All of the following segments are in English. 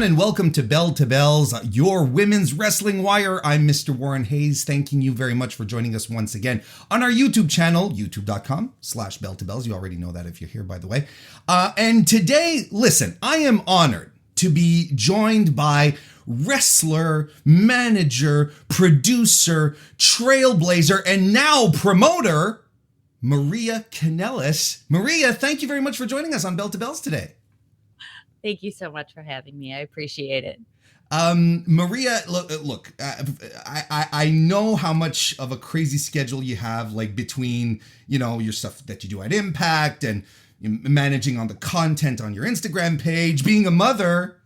and welcome to Bell to Bells, your women's wrestling wire. I'm Mr. Warren Hayes, thanking you very much for joining us once again on our YouTube channel, youtube.com/Bell to Bells. You already know that if you're here, by the way. And today, listen, I am honored to be joined by wrestler, manager, producer, trailblazer, and now promoter, Maria Kanellis. Maria, thank you very much for joining us on Bell to Bells today. Thank you so much for having me. I appreciate it. Maria, look, I know how much of a crazy schedule you have, like between, your stuff that you do at Impact and managing on the content on your Instagram page, being a mother.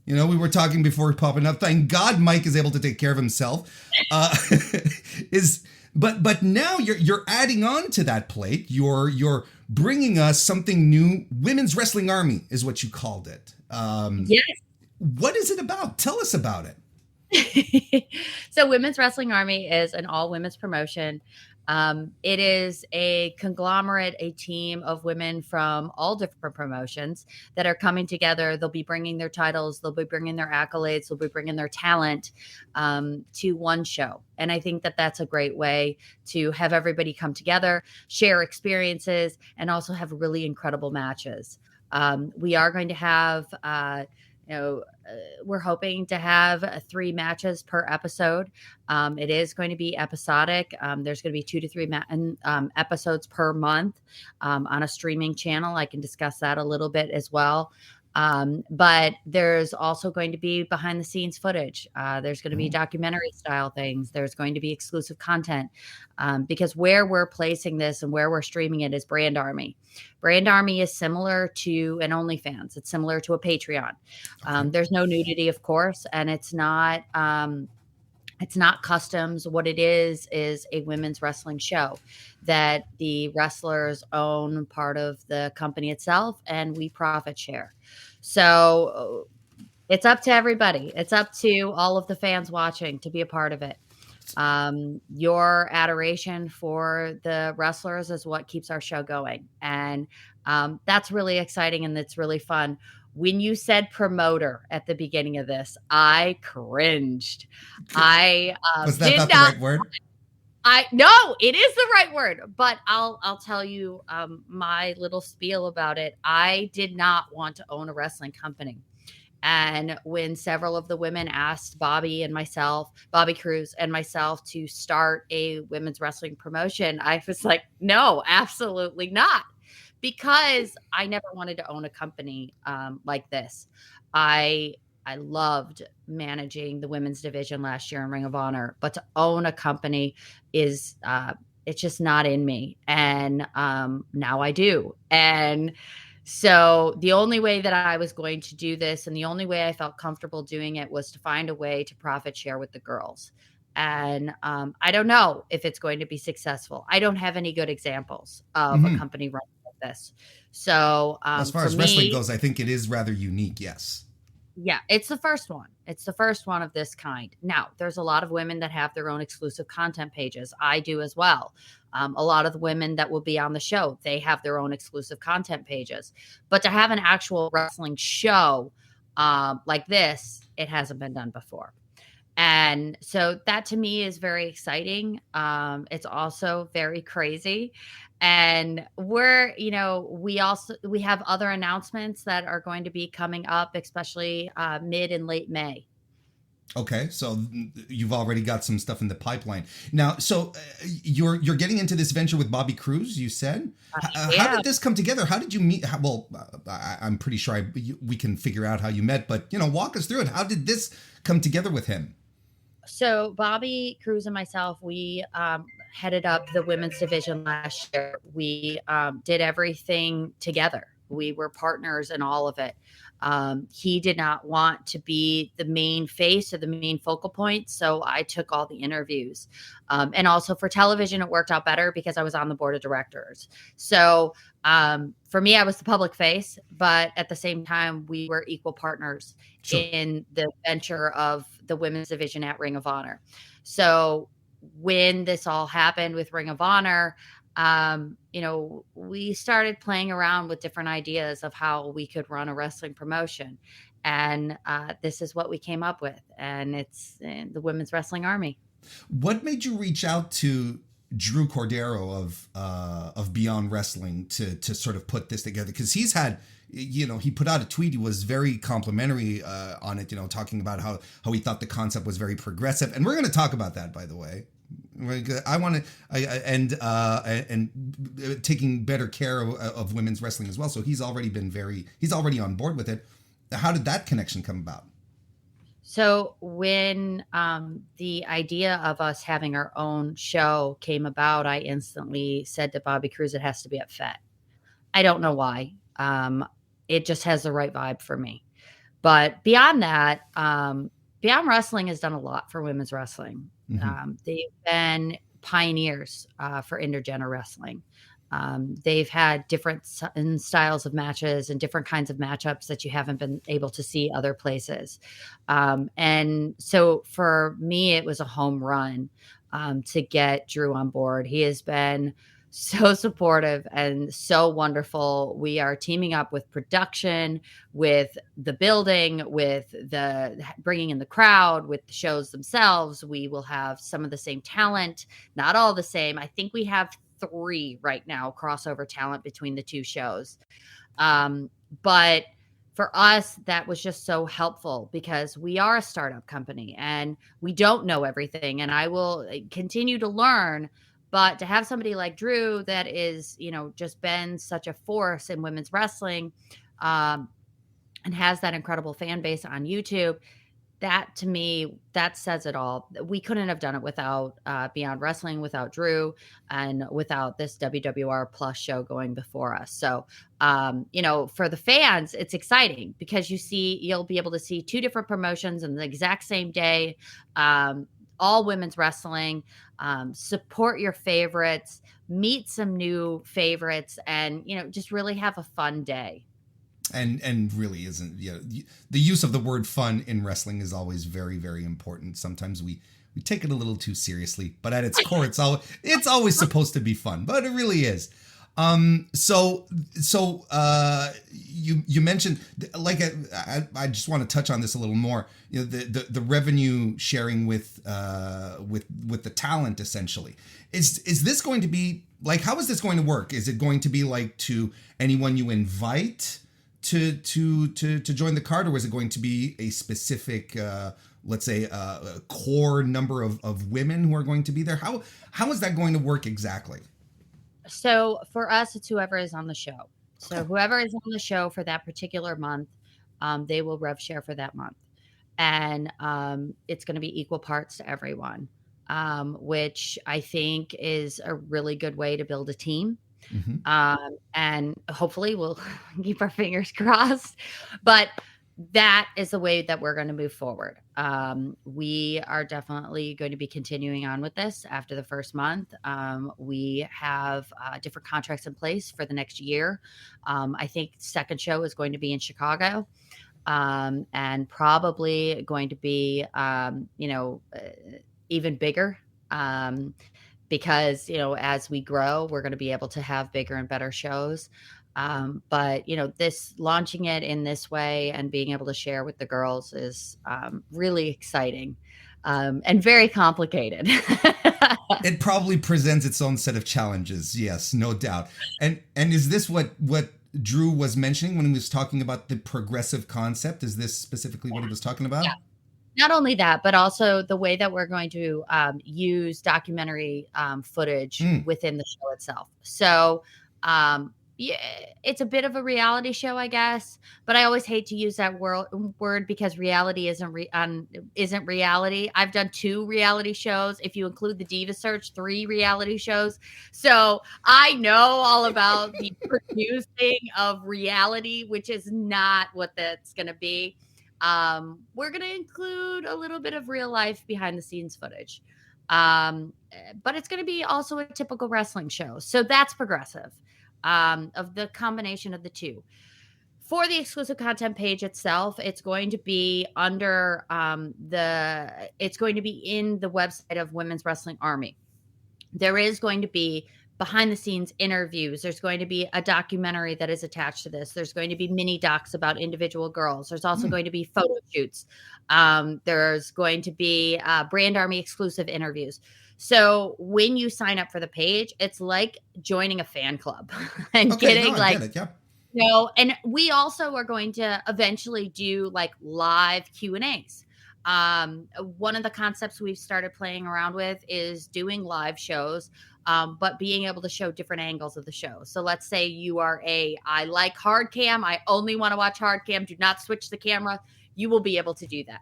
We were talking before popping up. Thank God Mike is able to take care of himself. But now you're adding on to that plate. You're bringing us something new. Women's Wrestling Army is what you called it. Yes. What is it about? Tell us about it. So Women's Wrestling Army is an all-women's promotion. It is a conglomerate, a team of women from all different promotions that are coming together. They'll be bringing their titles, they'll be bringing their accolades, they'll be bringing their talent to one show. And I think that that's a great way to have everybody come together, share experiences, and also have really incredible matches. We are going to have we're hoping to have 3 matches per episode. It is going to be episodic. There's going to be 2 to 3 episodes per month on a streaming channel. I can discuss that a little bit as well. But there's also going to be behind the scenes footage. There's going to be documentary style things. There's going to be exclusive content because where we're placing this and where we're streaming it is Brand Army. Brand Army is similar to an OnlyFans. It's similar to a Patreon. There's no nudity, of course, and it's not customs. What it is a women's wrestling show that the wrestlers own part of the company itself, and we profit share. So it's up to everybody. It's up to all of the fans watching to be a part of it. Your adoration for the wrestlers is what keeps our show going. And that's really exciting and it's really fun. When you said promoter at the beginning of this, I cringed. Was that not the right word? No, it is the right word, but I'll tell you my little spiel about it. I did not want to own a wrestling company. And when several of the women asked Bobby Cruz and myself to start a women's wrestling promotion, I was like, no, absolutely not. Because I never wanted to own a company like this. I loved managing the women's division last year in Ring of Honor, but to own a company is it's just not in me. And now I do. And so the only way that I was going to do this and the only way I felt comfortable doing it was to find a way to profit share with the girls. And I don't know if it's going to be successful. I don't have any good examples of a company running like this. So as far as wrestling goes, I think it is rather unique. Yes. Yeah, it's the first one. It's the first one of this kind. Now, there's a lot of women that have their own exclusive content pages. I do as well. A lot of the women that will be on the show, they have their own exclusive content pages. But to have an actual wrestling show like this, it hasn't been done before. And so that to me is very exciting. It's also very crazy. And we have other announcements that are going to be coming up, especially mid and late May. Okay, so you've already got some stuff in the pipeline now. So you're getting into this venture with Bobby Cruz, you said. Yeah. How did this come together? How did you meet? I'm pretty sure we can figure out how you met, but walk us through it. How did this come together with him? So Bobby Cruz and myself, we headed up the women's division last year. We did everything together. We were partners in all of it. He did not want to be the main face or the main focal point. So I took all the interviews. And also for television, it worked out better because I was on the board of directors. So for me, I was the public face, but at the same time, we were equal partners in the venture of the women's division at Ring of Honor. So when this all happened with Ring of Honor, we started playing around with different ideas of how we could run a wrestling promotion. And this is what we came up with. And it's the Women's Wrestling Army. What made you reach out to Drew Cordero of Beyond Wrestling to sort of put this together? Because he's had, he put out a tweet. He was very complimentary on it, talking about how he thought the concept was very progressive. And we're going to talk about that, by the way. I want to, and taking better care of women's wrestling as well. So he's already on board with it. How did that connection come about? So when the idea of us having our own show came about, I instantly said to Bobby Cruz, it has to be at FET. I don't know why. It just has the right vibe for me. But beyond that, Beyond Wrestling has done a lot for women's wrestling. Mm-hmm. They've been pioneers for intergender wrestling. They've had different styles of matches and different kinds of matchups that you haven't been able to see other places. And so for me, it was a home run to get Drew on board. He has been so supportive and so wonderful. We are teaming up with production, with the building, with the bringing in the crowd, with the shows themselves. We will have some of the same talent, not all the same. I think we have 3 right now crossover talent between the 2 shows. But for us, that was just so helpful because we are a startup company and we don't know everything. And I will continue to learn. But to have somebody like Drew that is, just been such a force in women's wrestling and has that incredible fan base on YouTube, that to me, that says it all. We couldn't have done it without Beyond Wrestling, without Drew, and without this WWR Plus show going before us. So, for the fans, it's exciting because you'll be able to see 2 different promotions in the exact same day. All women's wrestling, support your favorites, meet some new favorites, and, just really have a fun day. And really isn't, the use of the word fun in wrestling is always very, very important. Sometimes we take it a little too seriously, but at its core, it's always supposed to be fun, but it really is. So you mentioned, like, I just want to touch on this a little more, the revenue sharing with the talent, essentially. Is this going to be like, how is this going to work? Is it going to be like to anyone you invite to join the card, or is it going to be a specific, let's say, a core number of women who are going to be there? How is that going to work exactly? So for us, it's whoever is on the show. So whoever is on the show for that particular month, they will rev share for that month. And it's going to be equal parts to everyone, which I think is a really good way to build a team. Mm-hmm. And hopefully we'll keep our fingers crossed. But that is the way that we're going to move forward. We are definitely going to be continuing on with this after the first month. We have different contracts in place for the next year. I think second show is going to be in Chicago, and probably going to be, even bigger. Because, as we grow, we're going to be able to have bigger and better shows. But, this launching it in this way and being able to share with the girls is really exciting and very complicated. It probably presents its own set of challenges. Yes, no doubt. And is this what Drew was mentioning when he was talking about the progressive concept? Is this specifically what he was talking about? Yeah. Not only that, but also the way that we're going to use documentary footage within the show itself. So, yeah, it's a bit of a reality show, I guess, but I always hate to use that word because reality isn't reality. I've done 2 reality shows. If you include the Diva Search, 3 reality shows. So I know all about the producing of reality, which is not what that's going to be. We're going to include a little bit of real life behind the scenes footage. But it's going to be also a typical wrestling show. So that's progressive. Of the combination of the 2. For the exclusive content page itself, it's going to be under it's going to be in the website of Women's Wrestling Army. There is going to be behind the scenes interviews. There's going to be a documentary that is attached to this. There's going to be mini docs about individual girls. There's also going to be photo shoots. There's going to be Brand Army exclusive interviews. So when you sign up for the page, it's like joining a fan club and getting I get it, yeah. and we also are going to eventually do like live Q&As. One of the concepts we've started playing around with is doing live shows, but being able to show different angles of the show. So let's say you are I like hard cam. I only want to watch hard cam. Do not switch the camera. You will be able to do that.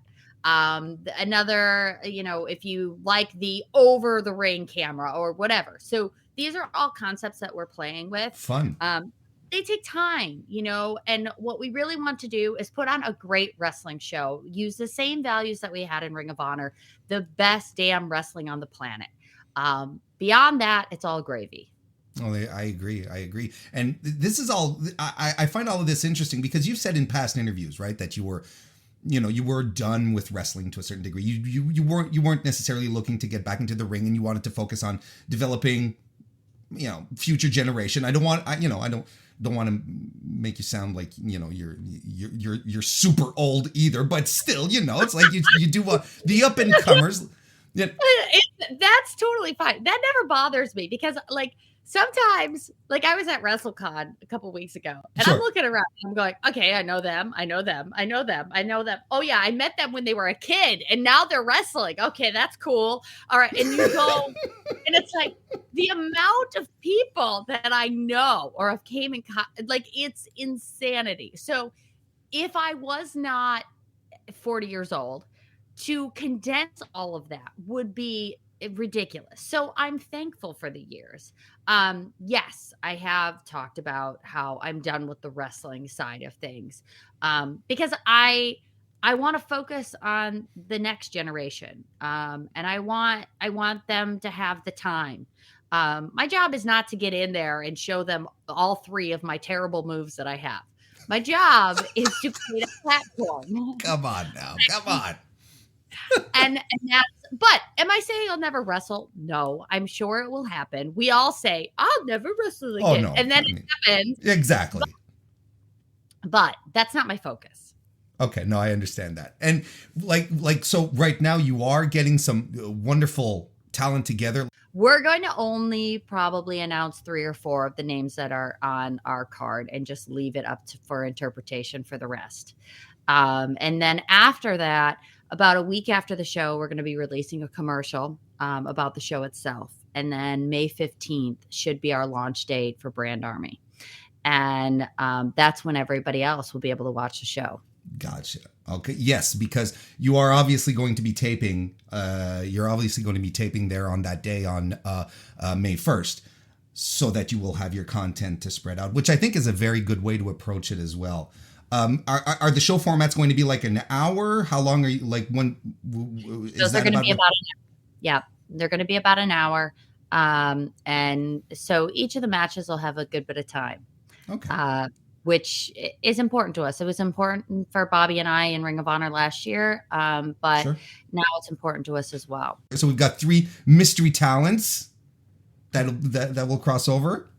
Another, if you like the over the ring camera or whatever. So these are all concepts that we're playing with. Fun. They take time, and what we really want to do is put on a great wrestling show, use the same values that we had in Ring of Honor, the best damn wrestling on the planet. Beyond that, it's all gravy. Oh, I agree. And this is all, I find all of this interesting because you've said in past interviews, right, that you were done with wrestling to a certain degree. You weren't necessarily looking to get back into the ring, and you wanted to focus on developing, future generation. I don't want to make you sound like, you're super old either, but still, it's like you do the up and comers. Yeah. That's totally fine. That never bothers me because sometimes, I was at WrestleCon a couple weeks ago, and Sure. I'm looking around and I'm going, okay, I know them. Oh yeah, I met them when they were a kid, and now they're wrestling. Okay, that's cool. All right, and you go, and it's like the amount of people that I know or have came in, it's insanity. So if I was not 40 years old, to condense all of that would be ridiculous. So I'm thankful for the years. Yes, I have talked about how I'm done with the wrestling side of things, because I want to focus on the next generation, and I want them to have the time. My job is not to get in there and show them all three of my terrible moves that I have. My job is to create a platform. Come on now. Come on. and but am I saying I'll never wrestle? No, I'm sure it will happen. We all say I'll never wrestle again. Oh, no. And then it happens. Exactly. But that's not my focus. Okay, no, I understand that. And so right now you are getting some wonderful talent together. We're going to only probably announce 3 or 4 of the names that are on our card and just leave it up for interpretation for the rest. And then after that, about a week after the show, we're going to be releasing a commercial about the show itself. And then May 15th should be our launch date for Brand Army. And that's when everybody else will be able to watch the show. Gotcha. Okay. Yes, because you are obviously going to be taping. You're obviously going to be taping there on that day on May 1st, so that you will have your content to spread out, which I think is a very good way to approach it as well. Are the show formats going to be like an hour? How long are you when? So they're going to be about an hour. Yeah, they're going to be about an hour. And so each of the matches will have a good bit of time. Okay. Which is important to us. It was important for Bobby and I in Ring of Honor last year, but Sure. Now it's important to us as well. So we've got 3 mystery talents that will cross over.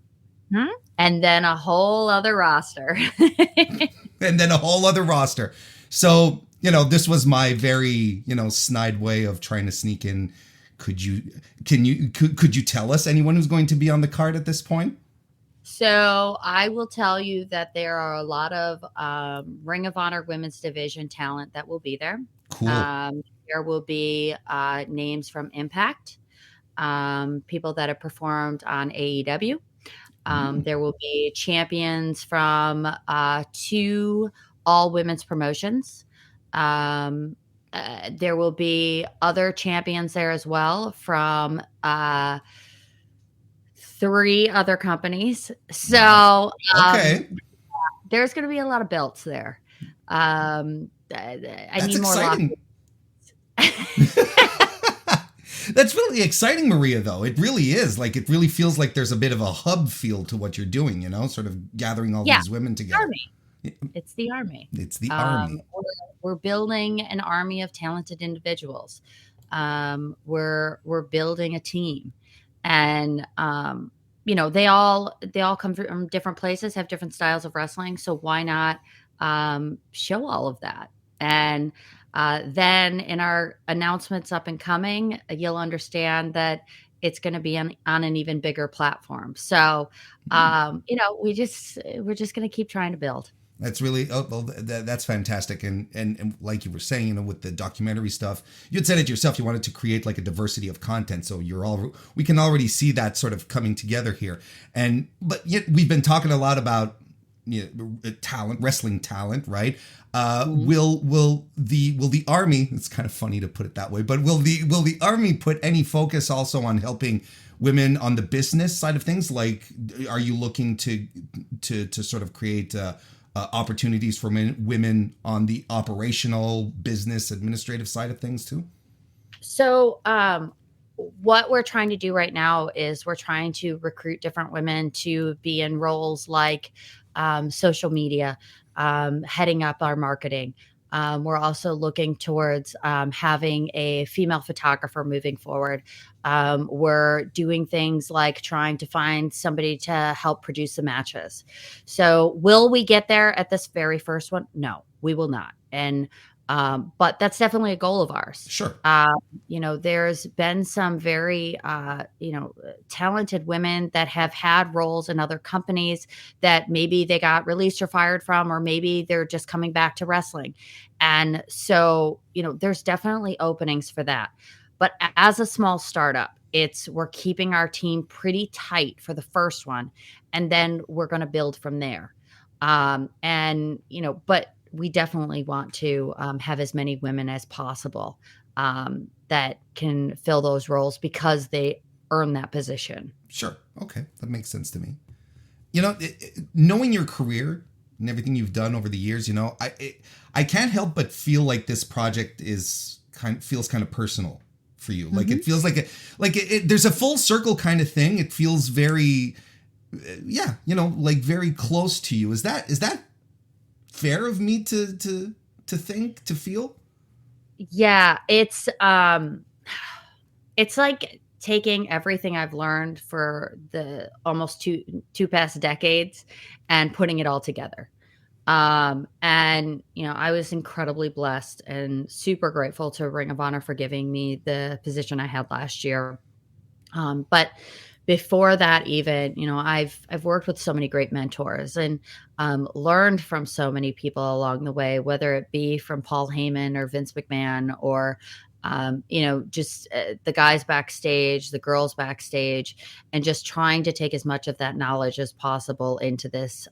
Hmm? And then a whole other roster. And then a whole other roster. So, this was my very, snide way of trying to sneak in. Could you tell us anyone who's going to be on the card at this point? So I will tell you that there are a lot of Ring of Honor Women's Division talent that will be there. Cool. There will be names from Impact, people that have performed on AEW. There will be champions from 2 all women's promotions. There will be other champions there as well from 3 other companies. So Okay. There's going to be a lot of belts there. I That's need more exciting. That's really exciting, Maria, though. It really is. It really feels like there's a bit of a hub feel to what you're doing, sort of gathering all these women together. Army. It's the army. It's the army. We're building an army of talented individuals. We're building a team. And they all come from different places, have different styles of wrestling. So why not show all of that? And then in our announcements up and coming, you'll understand that it's going to be on an even bigger platform. So, we're just going to keep trying to build. That's really that's fantastic, and like you were saying, with the documentary stuff, you had said it yourself. You wanted to create like a diversity of content, so we can already see that sort of coming together here. But yet we've been talking a lot about talent, wrestling talent, right? Will the army? It's kind of funny to put it that way, but will the army put any focus also on helping women on the business side of things? Like, are you looking to sort of create opportunities for women on the operational, business, administrative side of things too? So, what we're trying to do right now is we're trying to recruit different women to be in roles like social media, heading up our marketing. We're also looking towards having a female photographer moving forward. We're doing things like trying to find somebody to help produce the matches. So, will we get there at this very first one? No, we will not. But that's definitely a goal of ours. Sure. There's been some very, talented women that have had roles in other companies that maybe they got released or fired from, or maybe they're just coming back to wrestling. And so, there's definitely openings for that. But as a small startup, we're keeping our team pretty tight for the first one, and then we're going to build from there. But we definitely want to have as many women as possible that can fill those roles because they earn that position. Sure. Okay. That makes sense to me. Knowing your career and everything you've done over the years, I can't help but feel like this project feels kind of personal for you. Like it feels like there's a full circle kind of thing. It feels very, like very close to you. Is that fair of me to feel? Yeah, it's like taking everything I've learned for the almost two past decades and putting it all together. I was incredibly blessed and super grateful to Ring of Honor for giving me the position I had last year. But before that, even, I've worked with so many great mentors and learned from so many people along the way, whether it be from Paul Heyman or Vince McMahon or, just the guys backstage, the girls backstage, and just trying to take as much of that knowledge as possible into this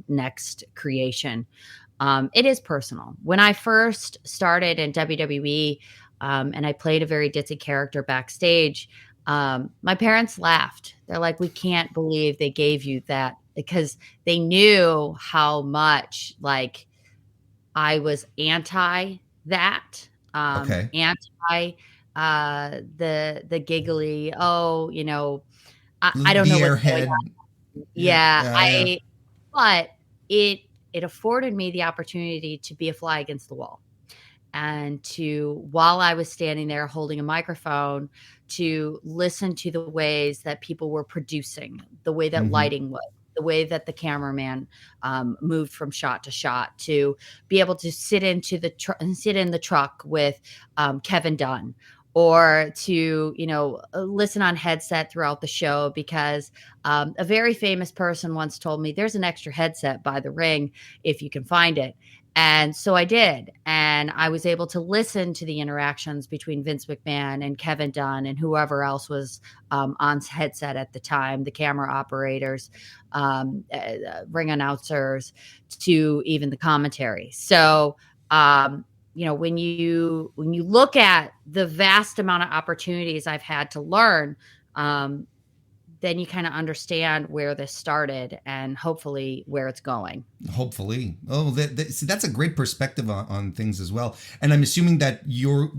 next creation. It is personal. When I first started in WWE and I played a very ditzy character backstage, my parents laughed. They're like, we can't believe they gave you that, because they knew how much like I was anti that, Okay. anti the giggly. Oh, I don't The know what's going airhead. on. Yeah. Yeah, but it afforded me the opportunity to be a fly against the wall. And while I was standing there holding a microphone, to listen to the ways that people were producing, the way that lighting was, the way that the cameraman moved from shot to shot, to be able to sit in the truck with Kevin Dunn, or to listen on headset throughout the show, because a very famous person once told me there's an extra headset by the ring if you can find it. And so I did. And I was able to listen to the interactions between Vince McMahon and Kevin Dunn and whoever else was on headset at the time, the camera operators, ring announcers, to even the commentary. So, when you look at the vast amount of opportunities I've had to learn, then you kind of understand where this started and hopefully where it's going. Hopefully. Oh, see, that's a great perspective on things as well. And I'm assuming that you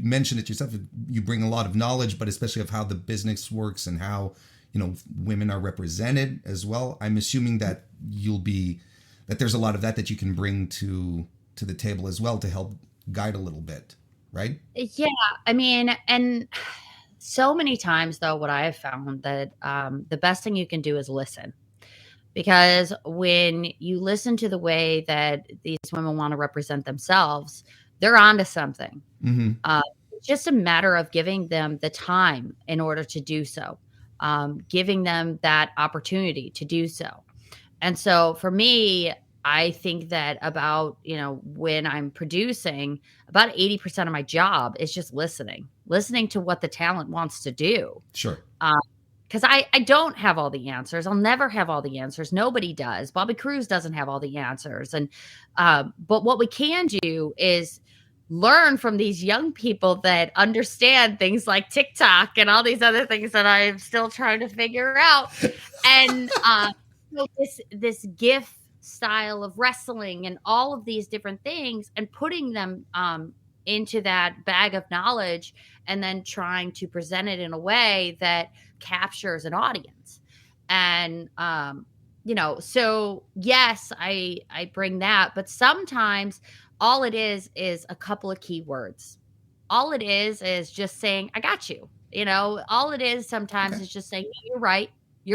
mentioned it yourself. You bring a lot of knowledge, but especially of how the business works and how, women are represented as well. I'm assuming that that there's a lot of that you can bring to the table as well to help guide a little bit, right? Yeah. I mean, and So many times, though, what I have found that the best thing you can do is listen. Because when you listen to the way that these women want to represent themselves, they're onto something. Mm-hmm. It's just a matter of giving them the time in order to do so, giving them that opportunity to do so. And so for me, I think that about, when I'm producing, about 80% of my job is just listening to what the talent wants to do. Sure. Because I don't have all the answers. I'll never have all the answers. Nobody does. Bobby Cruz doesn't have all the answers. And but what we can do is learn from these young people that understand things like TikTok and all these other things that I'm still trying to figure out. And this gift style of wrestling and all of these different things, and putting them into that bag of knowledge, and then trying to present it in a way that captures an audience. And so yes, I bring that, but sometimes all it is a couple of keywords. All it is just saying, I got you. All it is sometimes is just saying, you're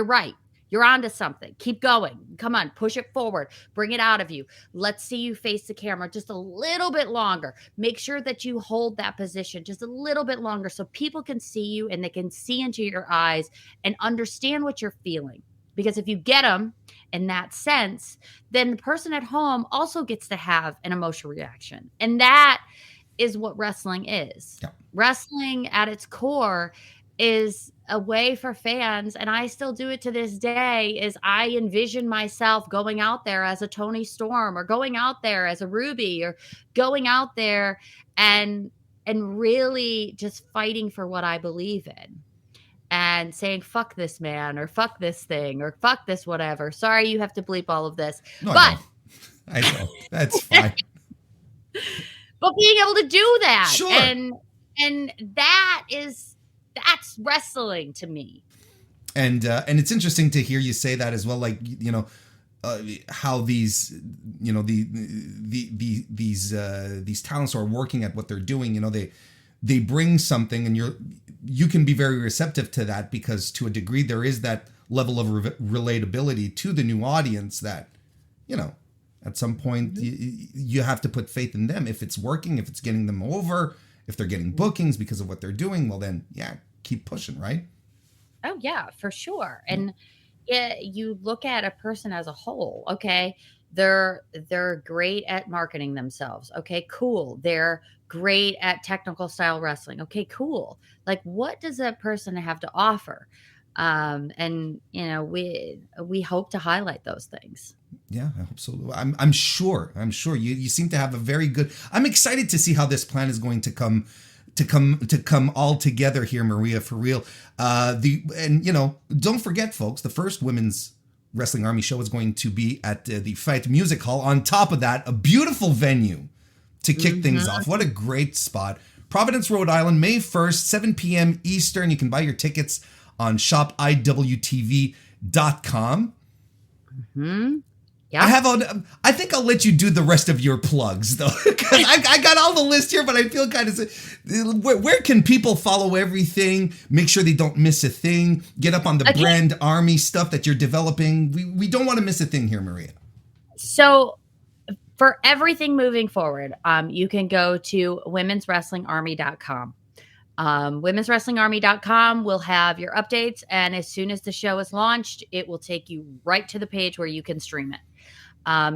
right, you're onto something. Keep going. Come on, push it forward. Bring it out of you. Let's see you face the camera just a little bit longer. Make sure that you hold that position just a little bit longer so people can see you and they can see into your eyes and understand what you're feeling. Because if you get them in that sense, then the person at home also gets to have an emotional reaction. And that is what wrestling is. Yeah. Wrestling at its core is a way for fans, and I still do it to this day, is I envision myself going out there as a Tony Storm, or going out there as a Ruby, or going out there and really just fighting for what I believe in, and saying, fuck this man, or fuck this thing, or fuck this whatever. Sorry, you have to bleep all of this. No, but I know. That's fine. But being able to do that, sure. and that's wrestling to me. And it's interesting to hear you say that as well. Like, how these, these talents are working at what they're doing. They bring something, and you can be very receptive to that, because to a degree there is that level of relatability to the new audience that, at some point you have to put faith in them. If it's working, if it's getting them over, if they're getting bookings because of what they're doing, well then, yeah, keep pushing, right? Oh yeah, for sure. And you look at a person as a whole. Okay, they're great at marketing themselves. Okay, cool. They're great at technical style wrestling. Okay, cool. Like, what does that person have to offer? And we hope to highlight those things. Yeah, I hope so. I'm sure you seem to have a very good. I'm excited to see how this plan is going to come all together here, Maria, for real. Don't forget, folks, the first Women's Wrestling Army show is going to be at the Fight Music Hall. On top of that, a beautiful venue to kick things off. What a great spot. Providence, Rhode Island, May 1st, 7 p.m. Eastern. You can buy your tickets on shopiwtv.com. Yeah. I think I'll let you do the rest of your plugs, though, because I got all the list here, but I feel kind of, where can people follow everything, make sure they don't miss a thing, get up on the brand army stuff that you're developing? We don't want to miss a thing here, Maria. So for everything moving forward, you can go to womenswrestlingarmy.com. Womenswrestlingarmy.com will have your updates, and as soon as the show is launched, it will take you right to the page where you can stream it.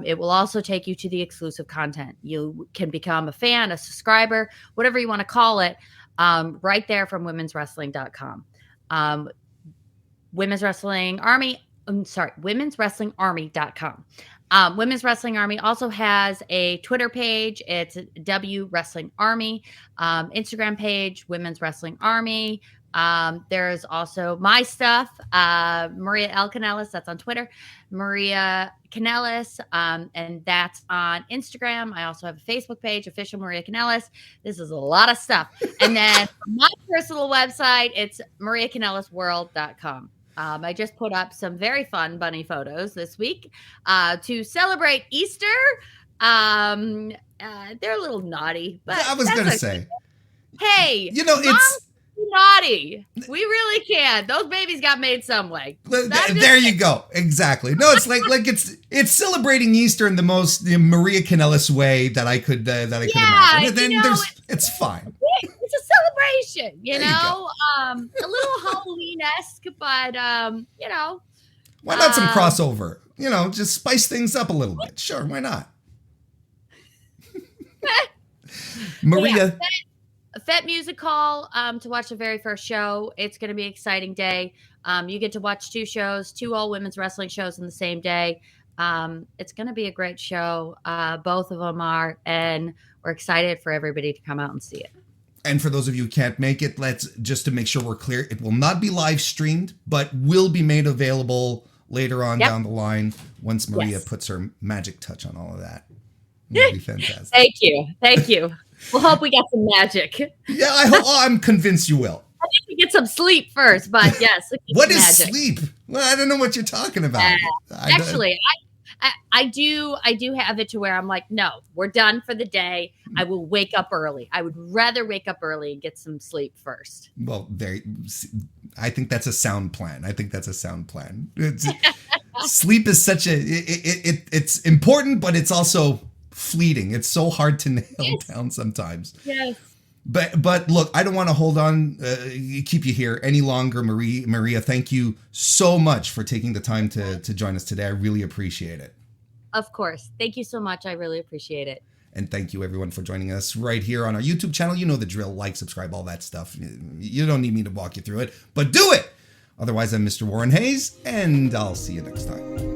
It will also take you to the exclusive content. You can become a fan, a subscriber, whatever you want to call it, right there from womenswrestling.com. Womenswrestlingarmy.com. Women's Wrestling Army also has a Twitter page. It's W Wrestling Army. Instagram page, Women's Wrestling Army. There's also my stuff, Maria L. Kanellis, that's on Twitter, Maria Kanellis, and that's on Instagram. I also have a Facebook page, Official Maria Kanellis. This is a lot of stuff. And then my personal website, it's mariakanellisworld.com. I just put up some very fun bunny photos this week to celebrate Easter. They're a little naughty, but I was going to say, hey, it's naughty. We really can. Those babies got made some way. There you go. Exactly. No, it's like it's celebrating Easter in the most Maria Kanellis way that I could imagine. And then it's fine. It's a celebration, you There know. A little Halloween-esque, but you know. Why not some crossover? You know, just spice things up a little bit. Sure, why not? Maria. Fet Music Hall to watch the very first show. It's going to be an exciting day. You get to watch 2 shows, 2 all women's wrestling shows in the same day. It's going to be a great show. Both of them are, and we're excited for everybody to come out and see it. And for those of you who can't make it, just to make sure we're clear, it will not be live streamed, but will be made available later on down the line once Maria puts her magic touch on all of that. It'll be fantastic. Thank you. We'll hope we get some magic. Yeah, I hope. Oh, I'm convinced you will. I need to get some sleep first, but yes. What is magic. Sleep? Well, I don't know what you're talking about. Actually, I do have it to where I'm like, no, we're done for the day. I will wake up early. I would rather wake up early and get some sleep first. Well, I think that's a sound plan. Sleep is such it's important, but it's also fleeting. It's so hard to nail down sometimes. Yes. But look, I don't want to hold on, keep you here any longer, Maria. Thank you so much for taking the time to join us today. I really appreciate it. Of course. Thank you so much. I really appreciate it. And thank you everyone for joining us right here on our YouTube channel. You know the drill. Like, subscribe, all that stuff. You don't need me to walk you through it, but do it. Otherwise, I'm Mr. Warren Hayes, and I'll see you next time.